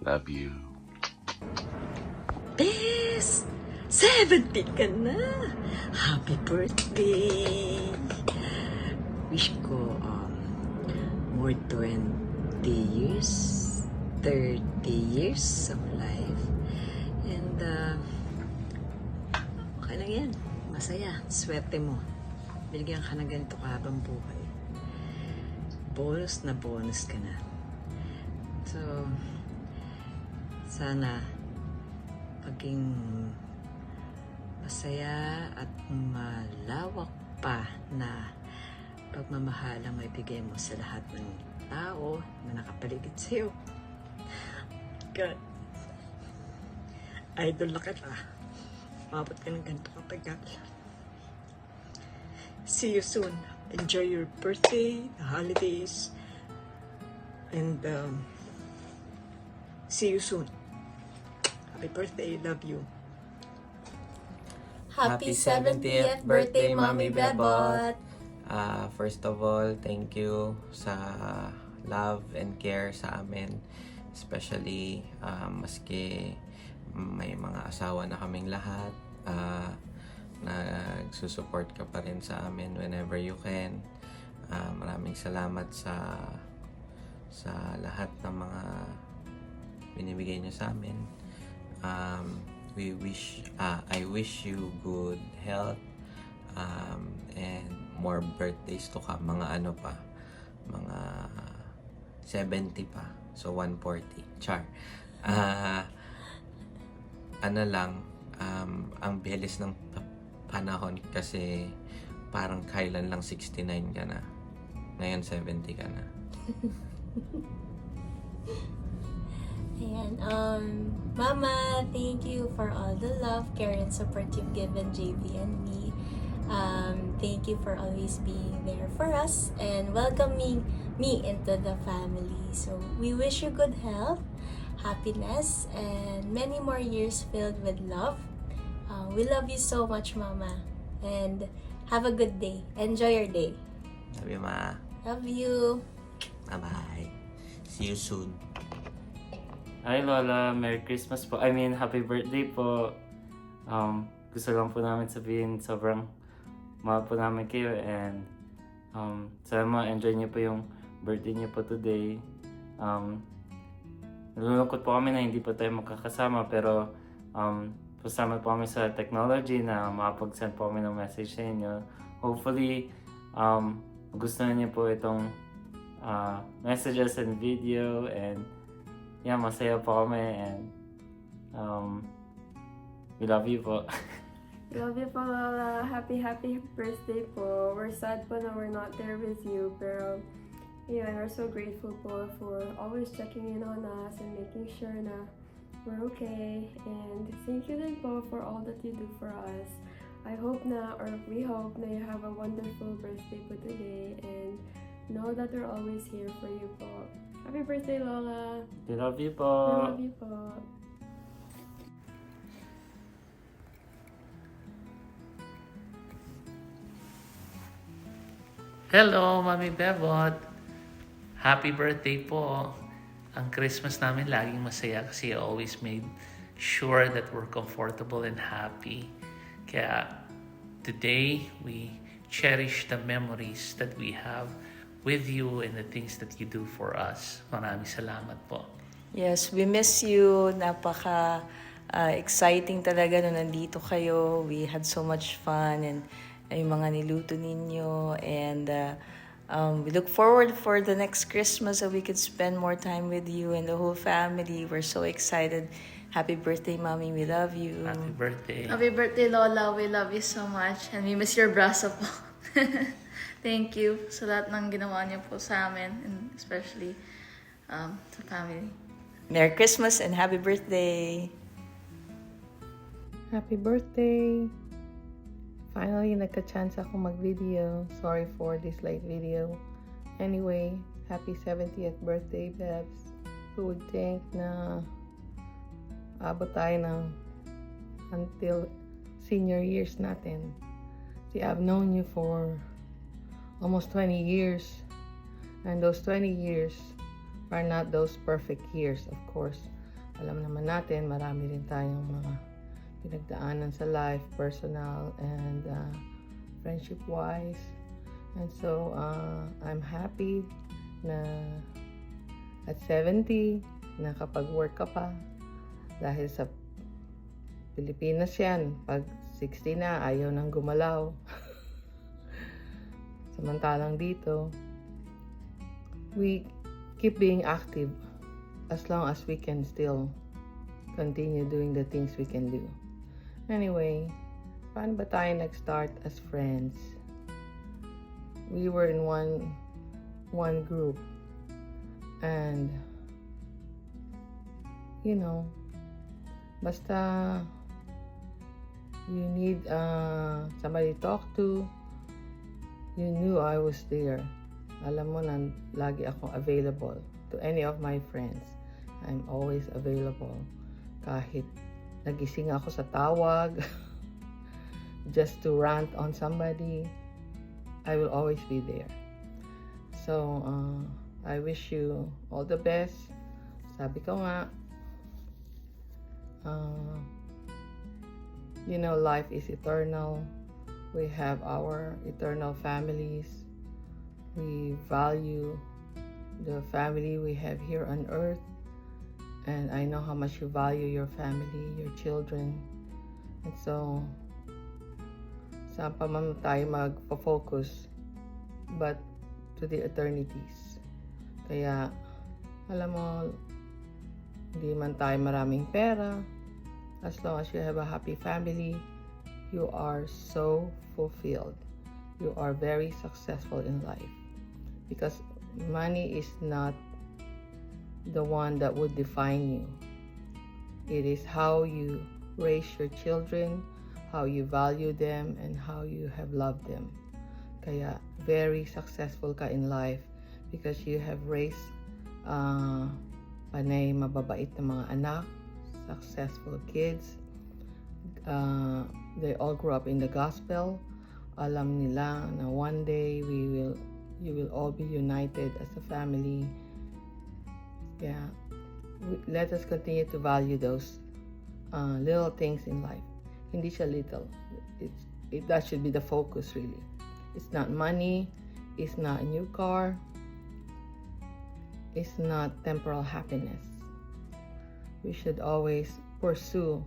love you. Bes! 70 ka na! Happy birthday! Wish ko more 20 years, 30 years of life. And okay lang yan. Masaya. Swerte mo. Binigyan ka ng ganito kahabang buhay. Bonus na bonus ka na. So, sana maging masaya at malawak pa na pagmamahal ang maibigay mo sa lahat ng tao na nakapaligid sa'yo. God, idol na kita. Mabot ka ng ganito katagal. See you soon. Enjoy your birthday, the holidays, and see you soon. Happy birthday. Love you. Happy 70th birthday, Mommy Bebot! First of all, thank you sa love and care sa amin. Especially, maski may mga asawa na kaming lahat, nagsusupport ka pa rin sa amin whenever you can. Maraming salamat sa lahat ng mga binibigay niyo sa amin. I wish you good health and more birthdays to come. Mga ano pa, mga 70 pa. So 140. Char. Ano lang, ang bilis ng panahon kasi parang kailan lang 69 ka na. Ngayon 70 ka na. Ayan, Mama, thank you for all the love, care, and support you've given JV and me. Thank you for always being there for us and welcoming me into the family. So we wish you good health, happiness, and many more years filled with love. We love you so much, Mama, and have a good day. Enjoy your day. Love you, Ma. Love you. Bye-bye. See you soon. Hi Lola, Merry Christmas po. I mean, Happy birthday po. Gusto lang po namin sabihin, sobrang mahal po namin kayo and sana ma-enjoy niyo po yung birthday niyo po today. Nalulungkot po kami na hindi po tayo magkakasama pero pasama po kami sa technology na makapag-send po kami ng message sa inyo. Hopefully, gusto niyo po itong messages and video and yeah, masaya po kami and we love you po. Love you po, Lola. Happy birthday po. We're sad po na we're not there with you, pero yeah, we're so grateful po for always checking in on us and making sure na we're okay. And thank you din po for all that you do for us. I hope na, or we hope na you have a wonderful birthday po today and know that we're always here for you po. Happy birthday, Lola. We love you po. We love you po. Hello, Mami Bebot! Happy birthday po! Ang Christmas namin laging masaya kasi I always made sure that we're comfortable and happy. Kaya today, we cherish the memories that we have with you and the things that you do for us. Maraming salamat po. Yes, we miss you. Napaka exciting talaga nung nandito kayo. We had so much fun and yung mga niluto ninyo and we look forward for the next Christmas so we could spend more time with you and the whole family. We're so excited. Happy birthday, Mommy. We love you. Happy birthday. Happy birthday, Lola. We love you so much. And we miss your braso po. Thank you sa lahat ng ginawa niyo po sa amin. And especially sa family. Merry Christmas and happy birthday. Happy birthday. Finally, nagka-chance ako mag-video. Sorry for this late video. Anyway, happy 70th birthday, Bebs. Who would think na abot tayo ng until senior years natin. See, I've known you for almost 20 years. And those 20 years are not those perfect years, of course. alam naman natin, marami rin tayong mga pinagdaanan sa life, personal and friendship-wise. And so, I'm happy na at 70, nakapag-work ka pa. Dahil sa Pilipinas yan, pag 60 na, ayaw nang gumalaw. Samantalang dito, we keep being active as long as we can still continue doing the things we can do. Anyway, paano ba tayo nag-start as friends? We were in one group, and you know, basta you need somebody to talk to, you knew I was there. Alam mo na lagi akong available to any of my friends. I'm always available. Kahit nagising ako sa tawag, just to rant on somebody, I will always be there. So, I wish you all the best. Sabi ko nga, you know, life is eternal. We have our eternal families. We value the family we have here on earth. And I know how much you value your family, your children. And so, saan pa man tayo magpo-focus but to the eternities. Kaya, alam mo, hindi man tayo maraming pera, as long as you have a happy family, you are so fulfilled. You are very successful in life. Because money is not the one that would define you. It is how you raise your children, how you value them, and how you have loved them. Kaya very successful ka in life because you have raised panay mababait na mga anak, successful kids. They all grew up in the gospel. Alam nila na one day you will all be united as a family. Yeah, let us continue to value those little things in life. Hindi siya little. That should be the focus, really. It's not money. It's not a new car. It's not temporal happiness. We should always pursue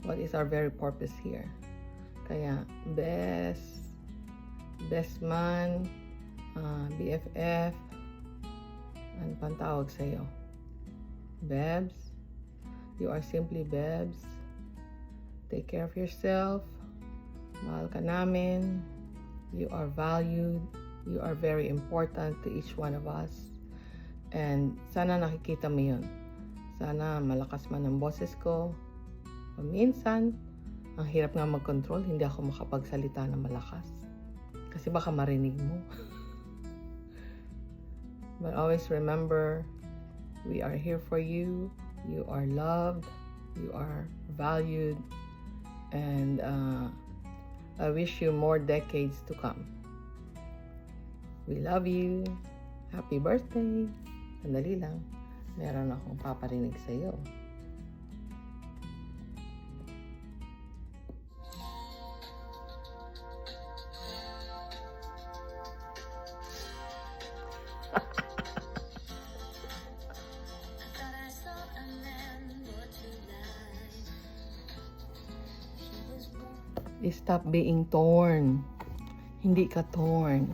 what is our very purpose here. Kaya best man, BFF, ano pang tawag sa'yo? Bebs. You are simply Bebs. Take care of yourself. Mahal ka namin. You are valued. You are very important to each one of us. And sana nakikita mo yun. Sana malakas man ang boses ko. Minsan, ang hirap nga mag-control. Hindi ako makapagsalita ng malakas. Kasi baka marinig mo. But always remember, we are here for you. You are loved. You are valued. And I wish you more decades to come. We love you. Happy birthday. Sandali lang. Meron akong paparinig sa iyo. Stop being torn. Hindi ka torn.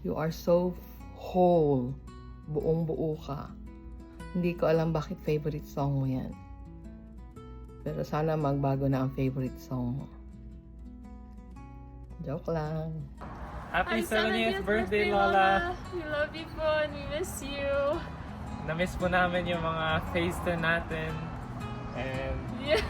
You are so whole. Buong-buo ka. Hindi ko alam bakit favorite song mo yan. Pero sana magbago na ang favorite song mo. Joke lang. Happy 70th birthday, Lola! We love you po and we miss you. Na-miss po namin yung mga FaceTime natin. And Yeah,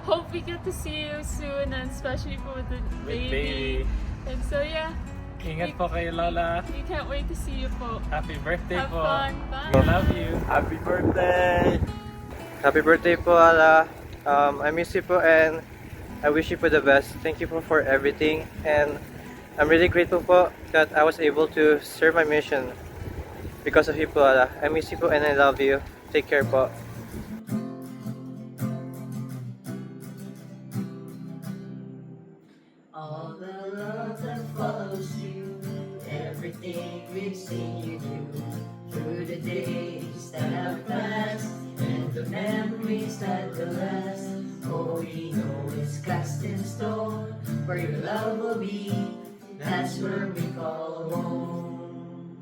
hope we get to see you soon and especially for the baby. And so yeah, ingat po kayo, Lola. we can't wait to see you po. Happy birthday Have po. fun. Bye. We love you. Happy birthday! Happy birthday po, Ala. I miss you po and I wish you for the best. Thank you for everything. And I'm really grateful po that I was able to serve my mission because of you po, Ala. I miss you po and I love you. Take care po. all the love that follows you, everything we've seen you do, through the days that have passed, and the memories that will last. Oh, we know it's cast in stone, where your love will be, that's where we call home.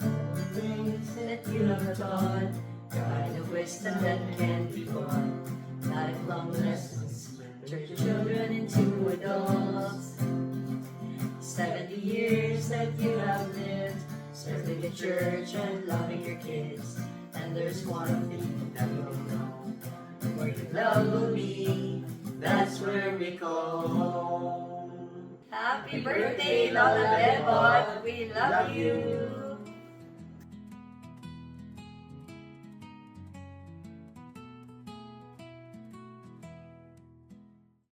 All the things that you have taught, guide the wisdom that can be born, lifelong lessons, turn your children into adults. 70 years that you have lived, serving the church and loving your kids. And there's one thing that you'll know, where your love will be, that's where we call home. Happy birthday, Lola Bebot, we love you.